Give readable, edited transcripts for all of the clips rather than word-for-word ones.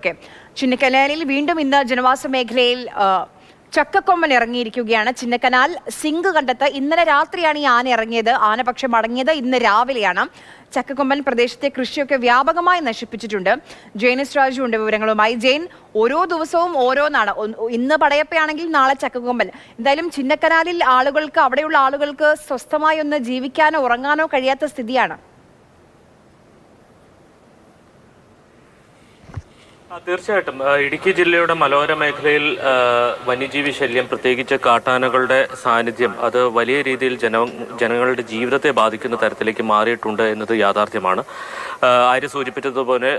Okay, ചിന്നക്കനാലിൽ വീണ്ടും ഇന്ന് ജനവാസ മേഖലയിൽ ചക്കക്കൊമ്പൻ ഇറങ്ങിയിരിക്കുകയാണ്. ചിന്നക്കനാൽ സിങ്ക് കണ്ടത്ത് ഇന്നലെ രാത്രിയാണ് ഈ ആന ഇറങ്ങിയത്. ആന പക്ഷെ മടങ്ങിയത് ഇന്ന് രാവിലെയാണ്. ചക്കക്കൊമ്പൻ പ്രദേശത്തെ കൃഷിയൊക്കെ വ്യാപകമായി നശിപ്പിച്ചിട്ടുണ്ട്. ജെയിനിസ് രാജു ഉണ്ട് വിവരങ്ങളുമായി. ജെയിൻ, ഓരോ ദിവസവും ഓരോന്നാണ്. ഇന്ന് പടയപ്പയാണെങ്കിൽ നാളെ ചക്കക്കൊമ്പൻ. എന്തായാലും ചിന്നക്കനാലിൽ ആളുകൾക്ക്, അവിടെയുള്ള ആളുകൾക്ക് സ്വസ്ഥമായി ഒന്ന് ജീവിക്കാനോ ഉറങ്ങാനോ കഴിയാത്ത സ്ഥിതിയാണ്. തീർച്ചയായിട്ടും ഇടുക്കി ജില്ലയുടെ മലയോര മേഖലയിൽ വന്യജീവി ശല്യം, പ്രത്യേകിച്ച് കാട്ടാനകളുടെ സാന്നിധ്യം, അത് വലിയ രീതിയിൽ ജനങ്ങളുടെ ജീവിതത്തെ ബാധിക്കുന്ന തരത്തിലേക്ക് മാറിയിട്ടുണ്ട് എന്നത് യാഥാർത്ഥ്യമാണ്. ആര്യ സൂചിപ്പിച്ചതുപോലെ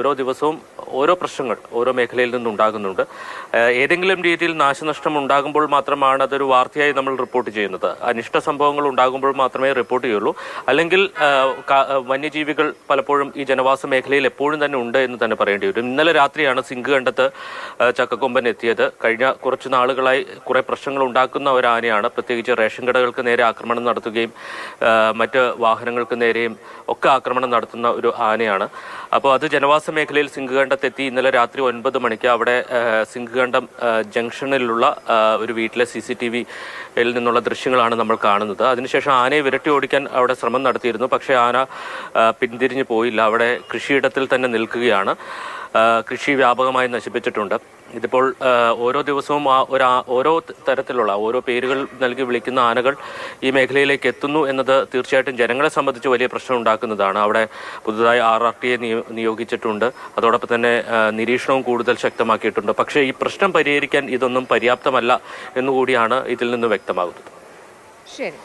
ഓരോ ദിവസവും ഓരോ പ്രശ്നങ്ങൾ ഓരോ മേഖലയിൽ നിന്നുണ്ടാകുന്നുണ്ട്. ഏതെങ്കിലും രീതിയിൽ നാശനഷ്ടം ഉണ്ടാകുമ്പോൾ മാത്രമാണ് അതൊരു വാർത്തയായി നമ്മൾ റിപ്പോർട്ട് ചെയ്യുന്നത്. അനിഷ്ട സംഭവങ്ങൾ ഉണ്ടാകുമ്പോൾ മാത്രമേ റിപ്പോർട്ട് ചെയ്യുള്ളൂ. അല്ലെങ്കിൽ വന്യജീവികൾ പലപ്പോഴും ഈ ജനവാസ മേഖലയിൽ എപ്പോഴും തന്നെ ഉണ്ട് എന്ന് തന്നെ പറയേണ്ടി വരും. ഇന്നലെ രാത്രിയാണ് സിങ്ക് കണ്ടത്ത് ചക്കക്കൊമ്പൻ എത്തിയത്. കഴിഞ്ഞ കുറച്ച് നാളുകളായി കുറെ പ്രശ്നങ്ങൾ ഉണ്ടാക്കുന്ന ഒരു ആനയാണ്. പ്രത്യേകിച്ച് റേഷൻ കടകൾക്ക് നേരെ ആക്രമണം നടത്തുകയും മറ്റ് വാഹനങ്ങൾക്ക് നേരെയും ഒക്കെ ആക്രമണം നടത്തുന്ന ഒരു ആനയാണ്. അപ്പോൾ അത് ജനവാസ മേഖലയിൽ സിങ്ക് കണ്ടത്തെത്തി. ഇന്നലെ രാത്രി 9 മണിക്ക് അവിടെ സിങ്ക് കണ്ടം ജംഗ്ഷനിലുള്ള ഒരു വീട്ടിലെ CCTVയിൽ നിന്നുള്ള ദൃശ്യങ്ങളാണ് നമ്മൾ കാണുന്നത്. അതിനുശേഷം ആനയെ വിരട്ടി ഓടിക്കാൻ അവിടെ ശ്രമം നടത്തിയിരുന്നു. പക്ഷേ ആന പിന്തിരിഞ്ഞു പോയില്ല. അവിടെ കൃഷിയിടത്തിൽ തന്നെ നിൽക്കുകയാണ്. കൃഷി വ്യാപകമായി നശിപ്പിച്ചിട്ടുണ്ട്. ഇതിപ്പോൾ ഓരോ ദിവസവും ഓരോ തരത്തിലുള്ള ഓരോ പേരുകൾ നൽകി വിളിക്കുന്ന ആനകൾ ഈ മേഖലയിലേക്ക് എത്തുന്നു എന്നത് തീർച്ചയായിട്ടും ജനങ്ങളെ സംബന്ധിച്ച് വലിയ പ്രശ്നം ഉണ്ടാക്കുന്നതാണ്. അവിടെ പുതുതായി RRTയെ നിയോഗിച്ചിട്ടുണ്ട്. അതോടൊപ്പം തന്നെ നിരീക്ഷണവും കൂടുതൽ ശക്തമാക്കിയിട്ടുണ്ട്. പക്ഷേ ഈ പ്രശ്നം പരിഹരിക്കാൻ ഇതൊന്നും പര്യാപ്തമല്ല എന്നുകൂടിയാണ് ഇതിൽ നിന്ന് വ്യക്തമാകുന്നത്. ശരി.